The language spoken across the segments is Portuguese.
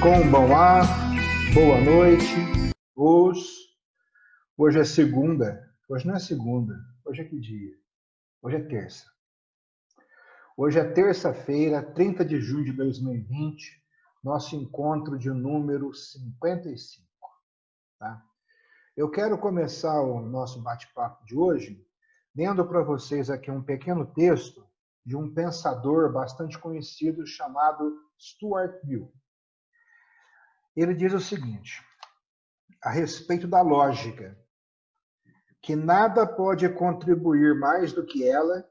Konbanwa, boa noite. Hoje é segunda. Hoje não é segunda. Hoje é que dia? Hoje é terça. Hoje é terça-feira, 30 de junho de 2020, nosso encontro de número 55. Tá? Eu quero começar o nosso bate-papo de hoje lendo para vocês aqui um pequeno texto de um pensador bastante conhecido chamado Stuart Mill. Ele diz o seguinte, a respeito da lógica, que nada pode contribuir mais do que ela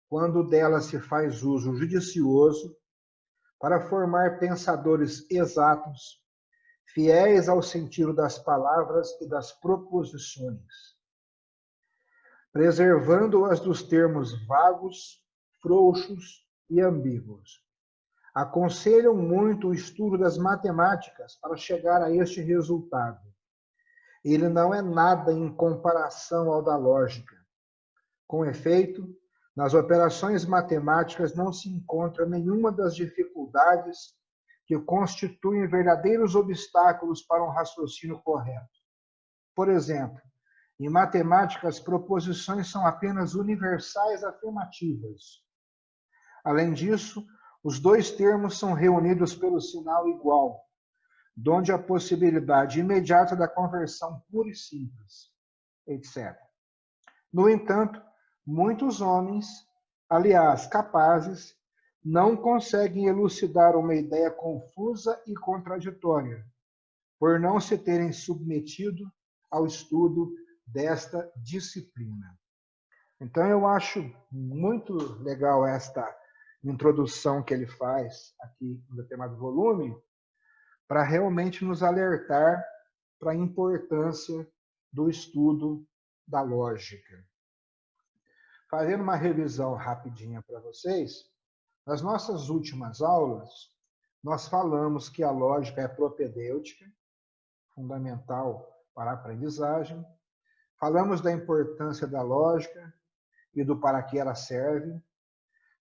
quando dela se faz uso judicioso para formar pensadores exatos, fiéis ao sentido das palavras e das proposições, preservando-as dos termos vagos, frouxos e ambíguos. Aconselham muito o estudo das matemáticas para chegar a este resultado. Ele não é nada em comparação ao da lógica. Com efeito, nas operações matemáticas não se encontra nenhuma das dificuldades que constituem verdadeiros obstáculos para um raciocínio correto. Por exemplo, em matemática, as proposições são apenas universais afirmativas. Além disso, os dois termos são reunidos pelo sinal igual, donde a possibilidade imediata da conversão pura e simples, etc. No entanto, muitos homens, aliás, capazes, não conseguem elucidar uma ideia confusa e contraditória, por não se terem submetido ao estudo desta disciplina. Então, eu acho muito legal esta introdução que ele faz aqui no determinado volume, para realmente nos alertar para a importância do estudo da lógica. Fazendo uma revisão rapidinha para vocês, nas nossas últimas aulas, nós falamos que a lógica é propedêutica, fundamental para a aprendizagem. Falamos da importância da lógica e do para que ela serve.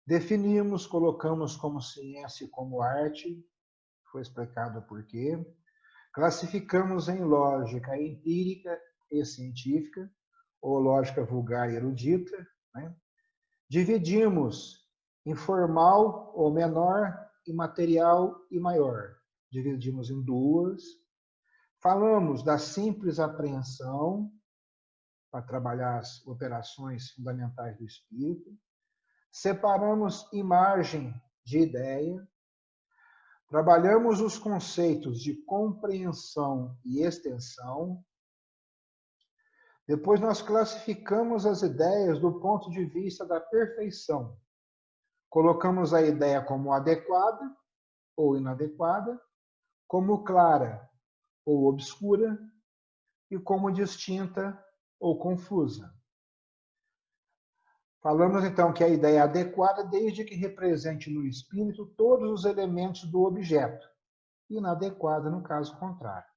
Definimos, colocamos como ciência e como arte, foi explicado o porquê. Classificamos em lógica empírica e científica, ou lógica vulgar e erudita. Né? Dividimos em formal ou menor, e material e maior. Dividimos em duas. Falamos da simples apreensão, para trabalhar as operações fundamentais do espírito. Separamos imagem de ideia. Trabalhamos os conceitos de compreensão e extensão. Depois nós classificamos as ideias do ponto de vista da perfeição. Colocamos a ideia como adequada ou inadequada, como clara ou obscura e como distinta ou confusa. Falamos então que a ideia é adequada desde que represente no espírito todos os elementos do objeto, e inadequada no caso contrário.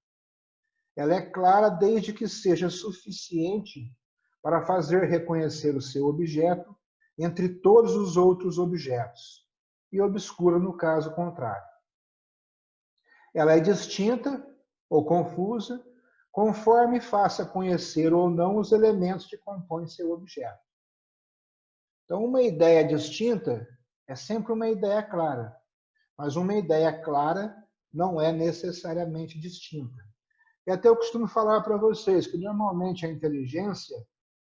Ela é clara desde que seja suficiente para fazer reconhecer o seu objeto entre todos os outros objetos, e obscura no caso contrário. Ela é distinta ou confusa conforme faça conhecer ou não os elementos que compõem seu objeto. Então, uma ideia distinta é sempre uma ideia clara, mas uma ideia clara não é necessariamente distinta. E até eu costumo falar para vocês que normalmente a inteligência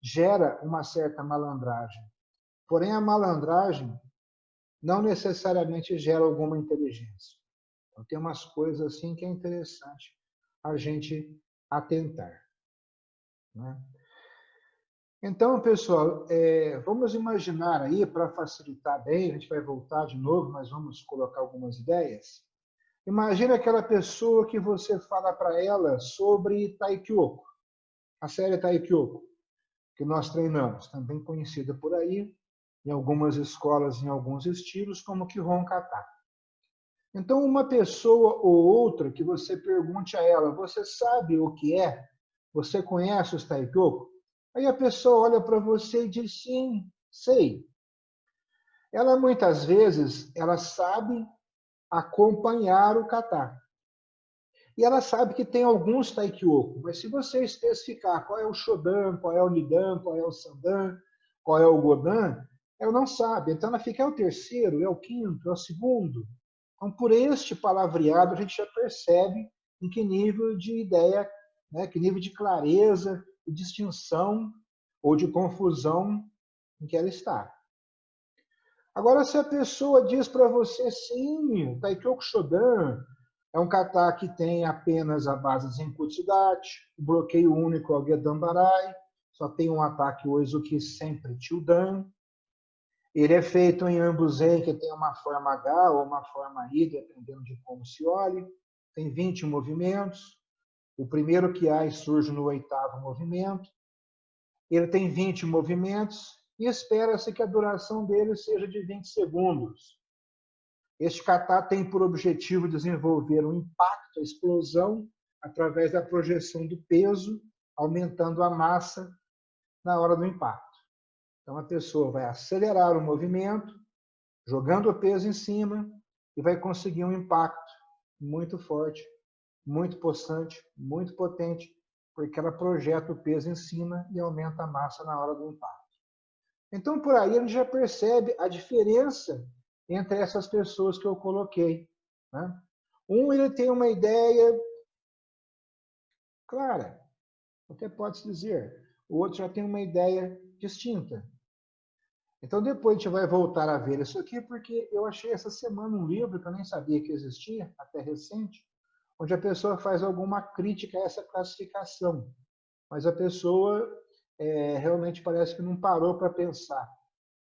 gera uma certa malandragem, porém a malandragem não necessariamente gera alguma inteligência. Então, tem umas coisas assim que é interessante a gente atentar. Né? Então, pessoal, vamos imaginar aí, para facilitar bem, a gente vai voltar de novo, mas vamos colocar algumas ideias. Imagina aquela pessoa que você fala para ela sobre Taekwondo, a série Taekwondo, que nós treinamos, também conhecida por aí, em algumas escolas, em alguns estilos, como Kihon Kata. Então, uma pessoa ou outra que você pergunte a ela, você sabe o que é? Você conhece os Taekwondo? Aí a pessoa olha para você e diz, sim, sei. Ela, muitas vezes, ela sabe acompanhar o kata. E ela sabe que tem alguns Taikyoku, mas se você especificar qual é o Shodan, qual é o Nidan, qual é o Sandan, qual é o Godan, ela não sabe. Então ela fica, é o terceiro, é o quinto, é o segundo. Então, por este palavreado, a gente já percebe em que nível de ideia, né, que nível de clareza, de distinção ou de confusão em que ela está. Agora, se a pessoa diz para você, sim, Taikyoku Shodan é um kata que tem apenas a base Zenkutsudachi, o bloqueio único é o Gedan Barai, só tem um ataque Oizuki sempre Tildan. Ele é feito em Ambuzen, que tem uma forma H ou uma forma I, dependendo de como se olhe. Tem 20 movimentos. O primeiro Kiai surge no 8º movimento. Ele tem 20 movimentos e espera-se que a duração dele seja de 20 segundos. Este kata tem por objetivo desenvolver um impacto, a explosão, através da projeção do peso, aumentando a massa na hora do impacto. Então, a pessoa vai acelerar o movimento, jogando o peso em cima, e vai conseguir um impacto muito forte, muito possante, muito potente, porque ela projeta o peso em cima e aumenta a massa na hora do impacto. Então, por aí, a gente já percebe a diferença entre essas pessoas que eu coloquei. Né? Um, ele tem uma ideia clara, até pode-se dizer. O outro já tem uma ideia distinta. Então, depois a gente vai voltar a ver isso aqui, porque eu achei essa semana um livro que eu nem sabia que existia, até recente, onde a pessoa faz alguma crítica a essa classificação. Mas a pessoa realmente parece que não parou para pensar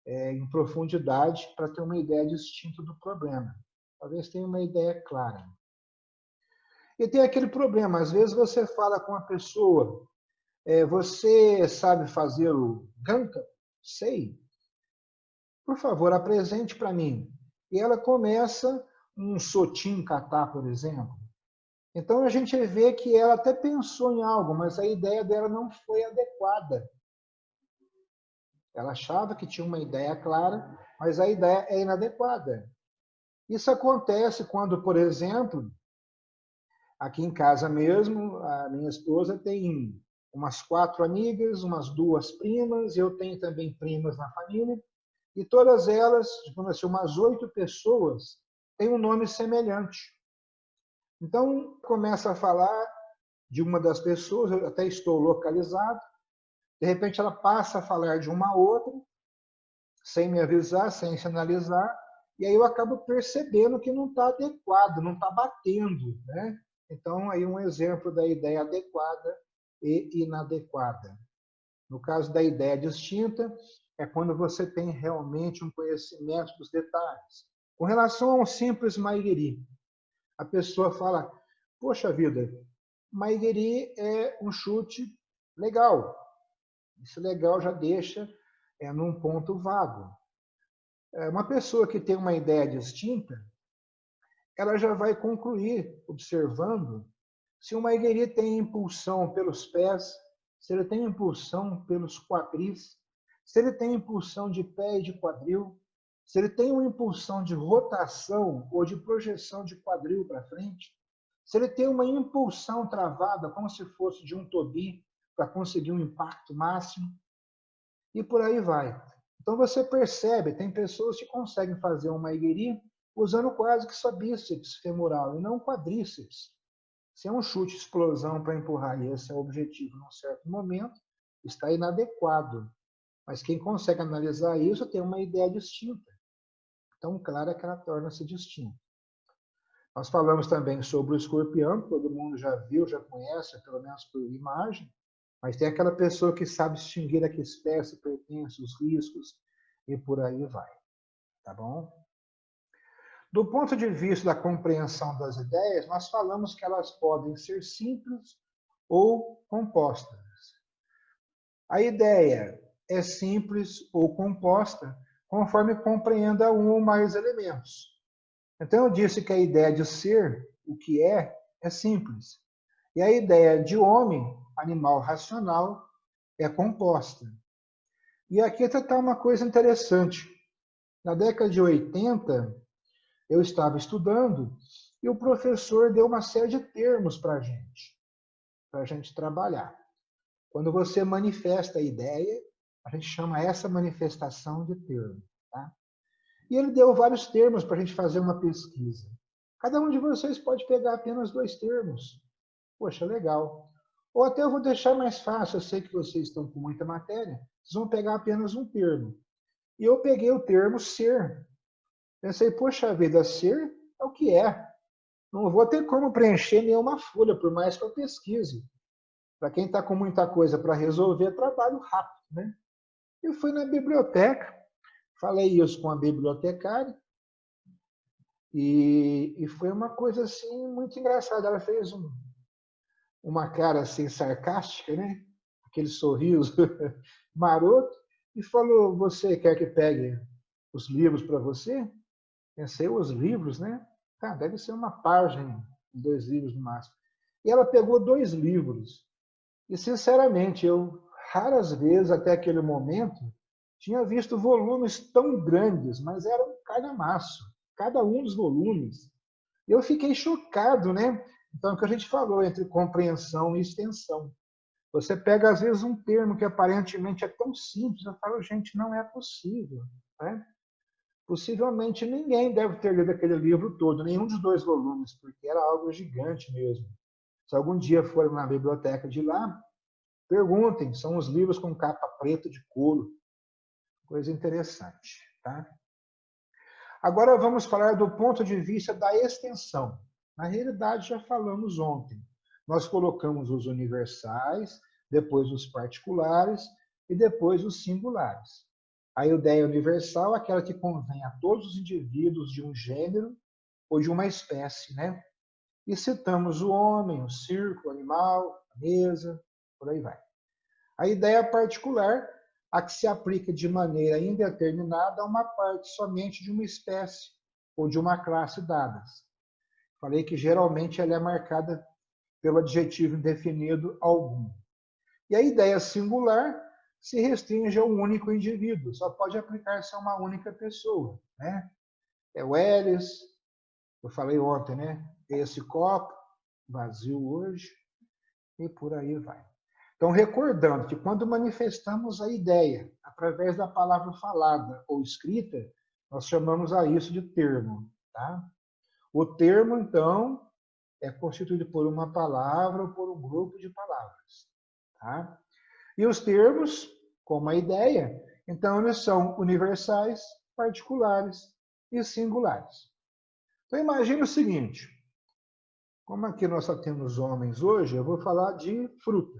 em profundidade para ter uma ideia distinta do problema. Talvez tenha uma ideia clara. E tem aquele problema, às vezes você fala com a pessoa, você sabe fazer o Ganka? Sei. Por favor, apresente para mim. E ela começa um sotin kata, por exemplo. Então a gente vê que ela até pensou em algo, mas a ideia dela não foi adequada. Ela achava que tinha uma ideia clara, mas a ideia é inadequada. Isso acontece quando, por exemplo, aqui em casa mesmo, a minha esposa tem umas 4 amigas, umas 2 primas, eu tenho também primas na família, e todas elas, digamos assim, umas 8 pessoas, têm um nome semelhante. Então, começa a falar de uma das pessoas, eu até estou localizado, de repente ela passa a falar de uma outra, sem me avisar, sem sinalizar, e aí eu acabo percebendo que não está adequado, não está batendo, né? Então, aí um exemplo da ideia adequada e inadequada. No caso da ideia distinta, é quando você tem realmente um conhecimento dos detalhes. Com relação a um simples maigiri, a pessoa fala, poxa vida, maigiri é um chute legal. Isso legal já deixa num ponto vago. Uma pessoa que tem uma ideia distinta, ela já vai concluir observando se o maigiri tem impulsão pelos pés, se ele tem impulsão pelos quadris, se ele tem impulsão de pé e de quadril, se ele tem uma impulsão de rotação ou de projeção de quadril para frente, se ele tem uma impulsão travada, como se fosse de um tobi, para conseguir um impacto máximo, e por aí vai. Então você percebe, tem pessoas que conseguem fazer um maigiri usando quase que só bíceps femoral e não quadríceps. Se é um chute explosão para empurrar e esse é o objetivo num certo momento, está inadequado. Mas quem consegue analisar isso tem uma ideia distinta. Então, claro é que ela torna-se distinta. Nós falamos também sobre o escorpião, que todo mundo já viu, já conhece, pelo menos por imagem, mas tem aquela pessoa que sabe distinguir a que espécie pertence, os riscos, e por aí vai. Tá bom? Do ponto de vista da compreensão das ideias, nós falamos que elas podem ser simples ou compostas. A ideia é simples ou composta conforme compreenda um ou mais elementos. Então, eu disse que a ideia de ser, o que é simples. E a ideia de homem, animal racional, é composta. E aqui está uma coisa interessante. Na década de 80, eu estava estudando e o professor deu uma série de termos para a gente trabalhar. Quando você manifesta a ideia, a gente chama essa manifestação de termo. Tá? E ele deu vários termos para a gente fazer uma pesquisa. Cada um de vocês pode pegar apenas 2 termos. Poxa, legal. Ou até eu vou deixar mais fácil, eu sei que vocês estão com muita matéria, vocês vão pegar apenas um termo. E eu peguei o termo ser. Pensei, poxa vida, ser é o que é. Não vou ter como preencher nenhuma folha, por mais que eu pesquise. Para quem está com muita coisa para resolver, trabalho rápido, né? Eu fui na biblioteca, falei isso com a bibliotecária, e foi uma coisa assim muito engraçada. Ela fez uma cara assim sarcástica, né? Aquele sorriso maroto, e falou: "Você quer que pegue os livros para você?" Pensei, os livros, né? Tá, deve ser uma página, 2 livros no máximo. E ela pegou 2 livros. E, sinceramente, eu raras vezes até aquele momento tinha visto volumes tão grandes, mas era um calhamaço, cada um dos volumes. Eu fiquei chocado, né? Então, é o que a gente falou entre compreensão e extensão. Você pega, às vezes, um termo que aparentemente é tão simples, eu falo, gente, não é possível. Né? Possivelmente ninguém deve ter lido aquele livro todo, nenhum dos 2 volumes, porque era algo gigante mesmo. Se algum dia forem na biblioteca de lá, perguntem, são os livros com capa preta de couro. Coisa interessante. Tá? Agora vamos falar do ponto de vista da extensão. Na realidade, já falamos ontem. Nós colocamos os universais, depois os particulares e depois os singulares. A ideia universal é aquela que convém a todos os indivíduos de um gênero ou de uma espécie, né? E citamos o homem, o circo, o animal, a mesa, por aí vai. A ideia particular, a que se aplica de maneira indeterminada a uma parte somente de uma espécie ou de uma classe dadas. Falei que geralmente ela é marcada pelo adjetivo indefinido algum. E a ideia singular se restringe a um único indivíduo, só pode aplicar-se a uma única pessoa. Né? É o Elis, eu falei ontem, né? Esse copo, vazio hoje, e por aí vai. Então, recordando que quando manifestamos a ideia através da palavra falada ou escrita, nós chamamos a isso de termo. Tá? O termo, então, é constituído por uma palavra ou por um grupo de palavras. Tá? E os termos, como a ideia, então, eles são universais, particulares e singulares. Então, imagine o seguinte, como aqui nós só temos homens hoje, eu vou falar de fruta.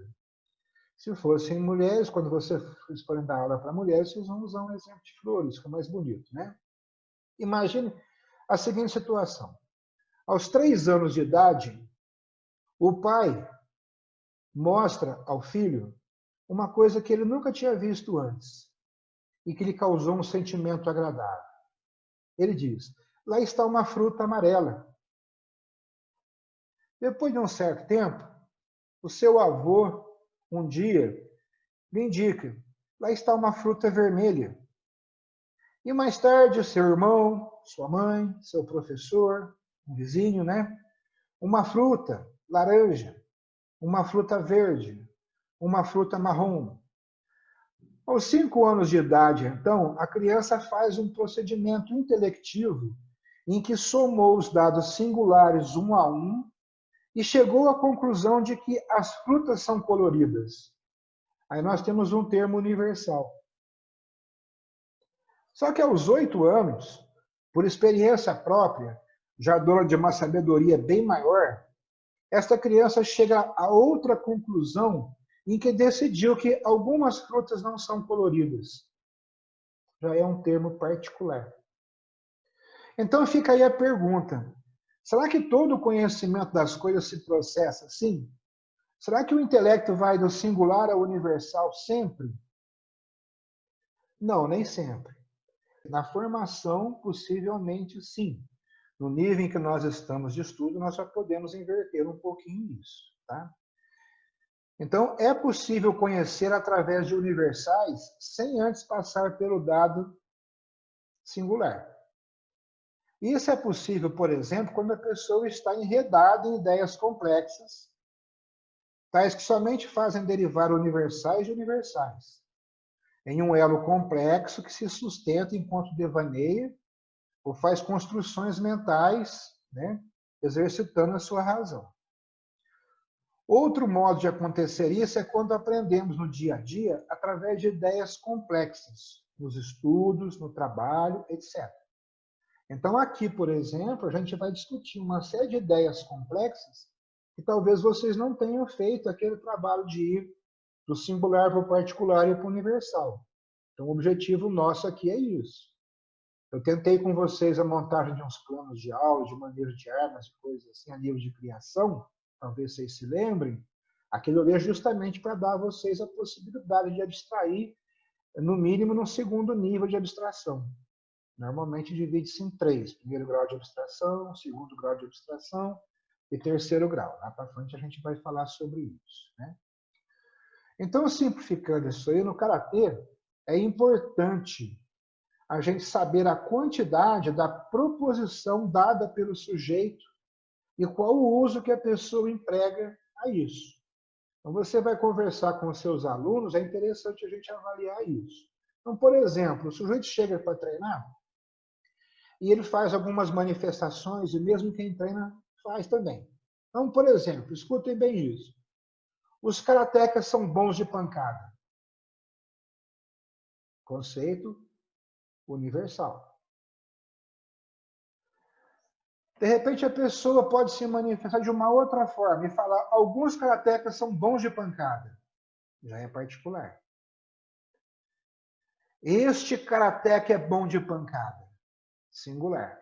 Se fossem mulheres, quando vocês forem dar aula para mulheres, vocês vão usar um exemplo de flores, que é mais bonito, né? Imagine a seguinte situação. Aos 3 anos de idade, o pai mostra ao filho uma coisa que ele nunca tinha visto antes e que lhe causou um sentimento agradável. Ele diz, lá está uma fruta amarela. Depois de um certo tempo, o seu avô, um dia, lhe indica, lá está uma fruta vermelha. E mais tarde, o seu irmão, sua mãe, seu professor, um vizinho, né? Uma fruta laranja, uma fruta verde, uma fruta marrom. Aos 5 anos de idade, então, a criança faz um procedimento intelectivo em que somou os dados singulares um a um e chegou à conclusão de que as frutas são coloridas. Aí nós temos um termo universal. Só que aos 8 anos, por experiência própria, já dona de uma sabedoria bem maior, esta criança chega a outra conclusão em que decidiu que algumas frutas não são coloridas. Já é um termo particular. Então fica aí a pergunta: será que todo o conhecimento das coisas se processa assim? Será que o intelecto vai do singular ao universal sempre? Não, nem sempre. Na formação, possivelmente sim. No nível em que nós estamos de estudo, nós já podemos inverter um pouquinho isso. Tá? Então, é possível conhecer através de universais sem antes passar pelo dado singular. Isso é possível, por exemplo, quando a pessoa está enredada em ideias complexas, tais que somente fazem derivar universais de universais, em um elo complexo que se sustenta enquanto devaneia ou faz construções mentais, né, exercitando a sua razão. Outro modo de acontecer isso é quando aprendemos no dia a dia através de ideias complexas, nos estudos, no trabalho, etc. Então, aqui, por exemplo, a gente vai discutir uma série de ideias complexas que talvez vocês não tenham feito aquele trabalho de ir do singular para o particular e para o universal. Então, o objetivo nosso aqui é isso. Eu tentei com vocês a montagem de uns planos de aula, de manejo de armas, coisas assim, a nível de criação, talvez vocês se lembrem. Aquilo ali é justamente para dar a vocês a possibilidade de abstrair, no mínimo, no segundo nível de abstração. Normalmente divide-se em três: primeiro grau de abstração, segundo grau de abstração e terceiro grau. Lá para frente a gente vai falar sobre isso, né? Então, simplificando isso aí, no karatê é importante a gente saber a quantidade da proposição dada pelo sujeito e qual o uso que a pessoa emprega a isso. Então, você vai conversar com os seus alunos, é interessante a gente avaliar isso. Então, por exemplo, o sujeito chega para treinar e ele faz algumas manifestações, e mesmo quem treina faz também. Então, por exemplo, escutem bem isso. Os karatecas são bons de pancada. Conceito universal. De repente, a pessoa pode se manifestar de uma outra forma e falar: alguns karatecas são bons de pancada. Já é particular. Este karateca é bom de pancada. Singular.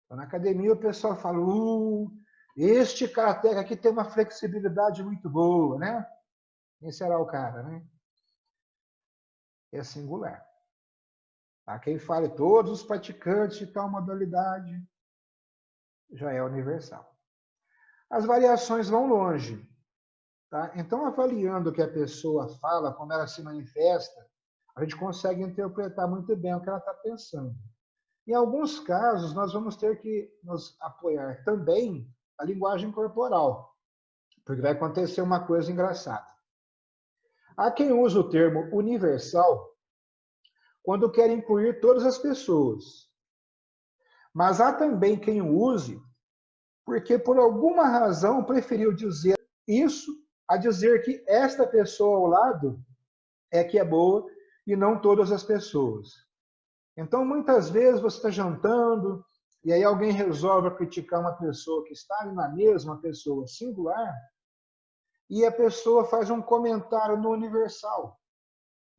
Então, na academia, o pessoal fala: este karateca aqui tem uma flexibilidade muito boa, né? Quem será o cara, né? É singular. Há quem fale todos os praticantes de tal modalidade, já é universal. As variações vão longe. Tá? Então, avaliando o que a pessoa fala, como ela se manifesta, a gente consegue interpretar muito bem o que ela está pensando. Em alguns casos, nós vamos ter que nos apoiar também a linguagem corporal, porque vai acontecer uma coisa engraçada. Há quem usa o termo universal quando quer incluir todas as pessoas. Mas há também quem o use porque, por alguma razão, preferiu dizer isso a dizer que esta pessoa ao lado é que é boa e não todas as pessoas. Então, muitas vezes você está jantando e aí alguém resolve criticar uma pessoa que está ali na mesma pessoa singular e a pessoa faz um comentário no universal.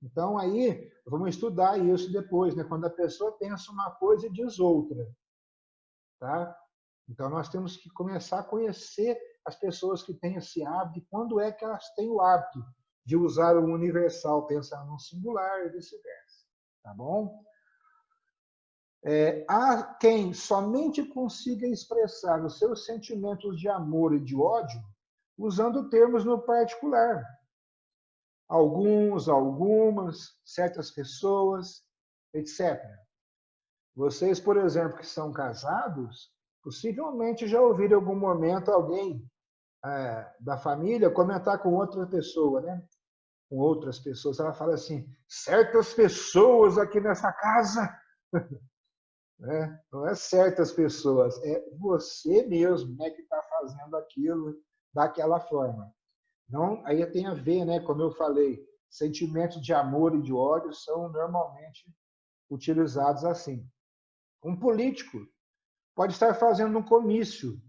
Então, aí, vamos estudar isso depois, né? Quando a pessoa pensa uma coisa e diz outra. Tá? Então, nós temos que começar a conhecer as pessoas que têm esse hábito e quando é que elas têm o hábito de usar o universal, pensando no singular e vice-versa. Tá bom? Há quem somente consiga expressar os seus sentimentos de amor e de ódio usando termos no particular. Alguns, algumas, certas pessoas, etc. Vocês, por exemplo, que são casados, possivelmente já ouviram em algum momento alguém da família comentar com outra pessoa, né? Com outras pessoas. Ela fala assim: certas pessoas aqui nessa casa. Né? Não é certas pessoas, é você mesmo, né, que está fazendo aquilo daquela forma. Não, aí tem a ver, né, como eu falei, sentimentos de amor e de ódio são normalmente utilizados assim. Um político pode estar fazendo um comício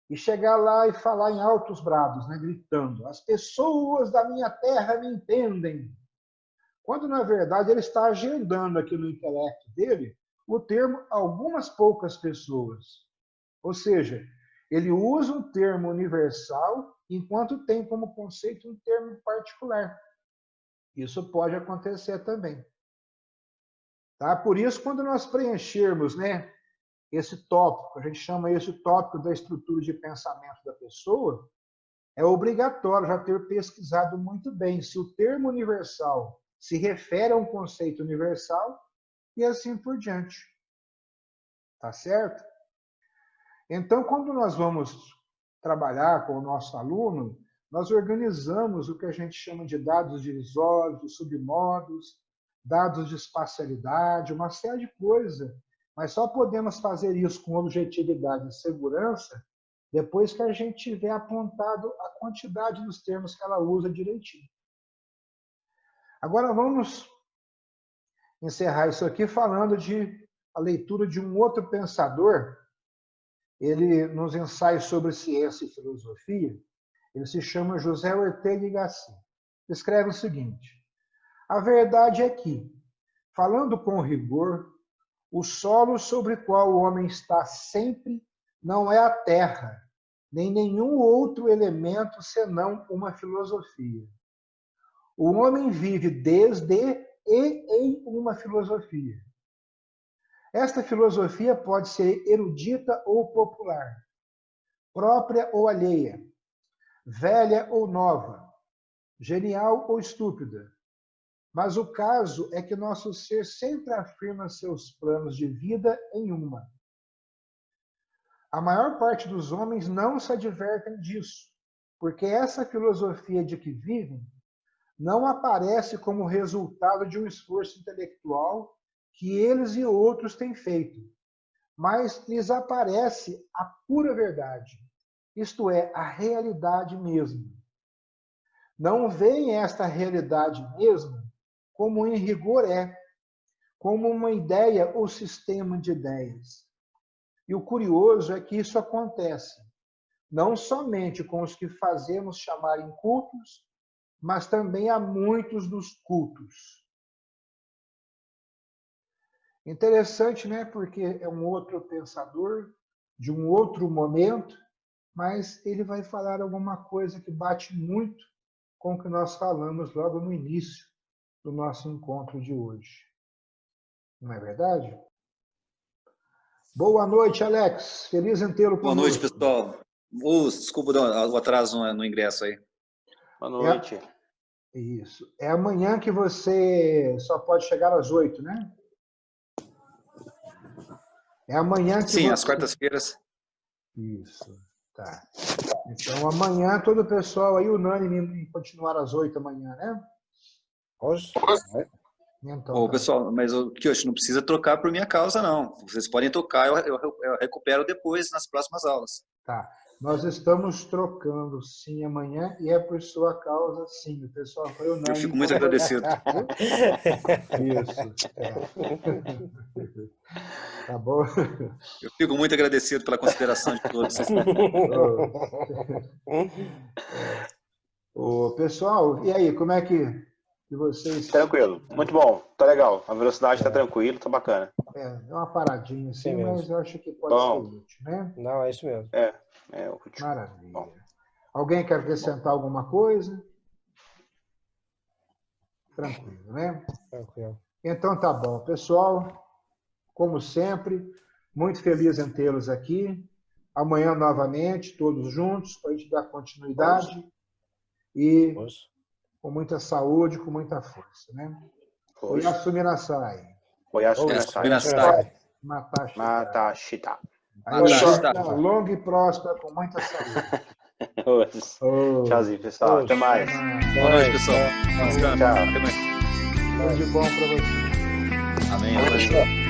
e chegar lá e falar em altos brados, né, gritando: as pessoas da minha terra me entendem. Quando, na verdade, ele está agendando aqui no intelecto dele o termo algumas poucas pessoas. Ou seja, ele usa um termo universal enquanto tem como conceito um termo particular. Isso pode acontecer também. Tá? Por isso, quando nós preenchermos, né, esse tópico, a gente chama esse tópico da estrutura de pensamento da pessoa, é obrigatório já ter pesquisado muito bem se o termo universal se refere a um conceito universal e assim por diante. Tá certo? Então, quando nós vamos trabalhar com o nosso aluno, nós organizamos o que a gente chama de dados divisórios, de submodos, dados de espacialidade, uma série de coisas. Mas só podemos fazer isso com objetividade e segurança depois que a gente tiver apontado a quantidade dos termos que ela usa direitinho. Agora vamos encerrar isso aqui falando de a leitura de um outro pensador. Ele, nos ensaios sobre ciência e filosofia, ele se chama José Ortega y Gasset. Escreve o seguinte: a verdade é que, falando com rigor, o solo sobre o qual o homem está sempre não é a terra, nem nenhum outro elemento senão uma filosofia. O homem vive desde e em uma filosofia. Esta filosofia pode ser erudita ou popular, própria ou alheia, velha ou nova, genial ou estúpida. Mas o caso é que nosso ser sempre afirma seus planos de vida em uma. A maior parte dos homens não se advertem disso, porque essa filosofia de que vivem não aparece como resultado de um esforço intelectual que eles e outros têm feito, mas lhes aparece a pura verdade, isto é, a realidade mesmo. Não veem esta realidade mesmo como em rigor é, como uma ideia ou sistema de ideias. E o curioso é que isso acontece não somente com os que fazemos chamar incultos, mas também a muitos dos cultos. Interessante, né? Porque é um outro pensador, de um outro momento, mas ele vai falar alguma coisa que bate muito com o que nós falamos logo no início do nosso encontro de hoje. Não é verdade? Boa noite, Alex. Feliz em tê-lo conosco. Boa noite, pessoal. Desculpa o atraso no ingresso aí. Boa noite. Isso. É amanhã que você só pode chegar às 8, né? É amanhã que Sim, às quartas-feiras. Isso, tá. Então, amanhã todo o pessoal aí unânime em continuar às 8 amanhã, né? Hoje? Então, Ô, pessoal, mas o Kyoshi, não precisa trocar por minha causa, não. Vocês podem tocar, eu recupero depois nas próximas aulas. tá. Nós estamos trocando, sim, amanhã, e é por sua causa, sim. O pessoal foi unânime. Eu fico muito agradecido. Isso. Tá bom? Eu fico muito agradecido pela consideração de todos. Ô, pessoal, e aí, como é que vocês... Tranquilo, muito bom, tá legal. A velocidade tá tranquilo, tá bacana. É uma paradinha assim, Sim, mas eu acho que pode ser útil, né? Não, é isso mesmo. É útil. Maravilha. Bom. Alguém quer acrescentar alguma coisa? Tranquilo, né? Tranquilo. Então tá bom. Pessoal, como sempre, muito feliz em tê-los aqui. Amanhã, novamente, todos juntos, para a gente dar continuidade. E com muita saúde, com muita força, né? Oyasu Minasai. Oyasu Minasai. Matashita. Longa e próspera, com muita saúde. Tchauzinho, pessoal. Até mais. Boa noite, pessoal. Tchau. Até mais. Tudo de bom para vocês. Amém.